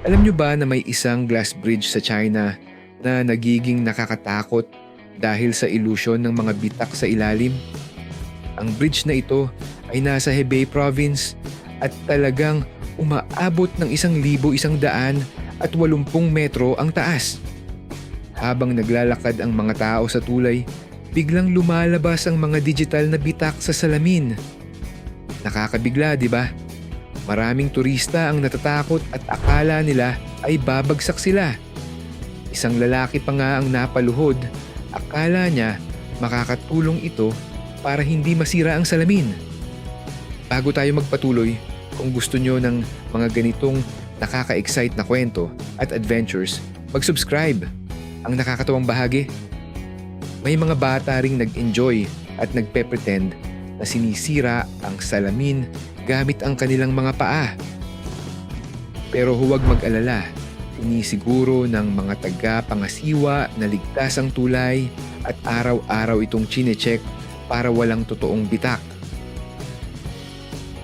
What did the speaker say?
Alam nyo ba na may isang glass bridge sa China na nagiging nakakatakot dahil sa ilusyon ng mga bitak sa ilalim? Ang bridge na ito ay nasa Hebei Province at talagang umaabot ng 1,180 metro ang taas. Habang naglalakad ang mga tao sa tulay, biglang lumalabas ang mga digital na bitak sa salamin. Nakakabigla, di ba? Maraming turista ang natatakot at akala nila ay babagsak sila. Isang lalaki pa nga ang napaluhod, akala niya makakatulong ito para hindi masira ang salamin. Bago tayo magpatuloy, kung gusto nyo ng mga ganitong nakaka-excite na kwento at adventures, mag-subscribe. Ang nakakatawang bahagi, may mga bata ring nag-enjoy at nagpe-pretend na sinisira ang salamin gamit ang kanilang mga paa. Pero huwag mag-alala, sinisiguro ng mga taga-pangasiwa na ligtas ang tulay at araw-araw itong chinecheck para walang totoong bitak.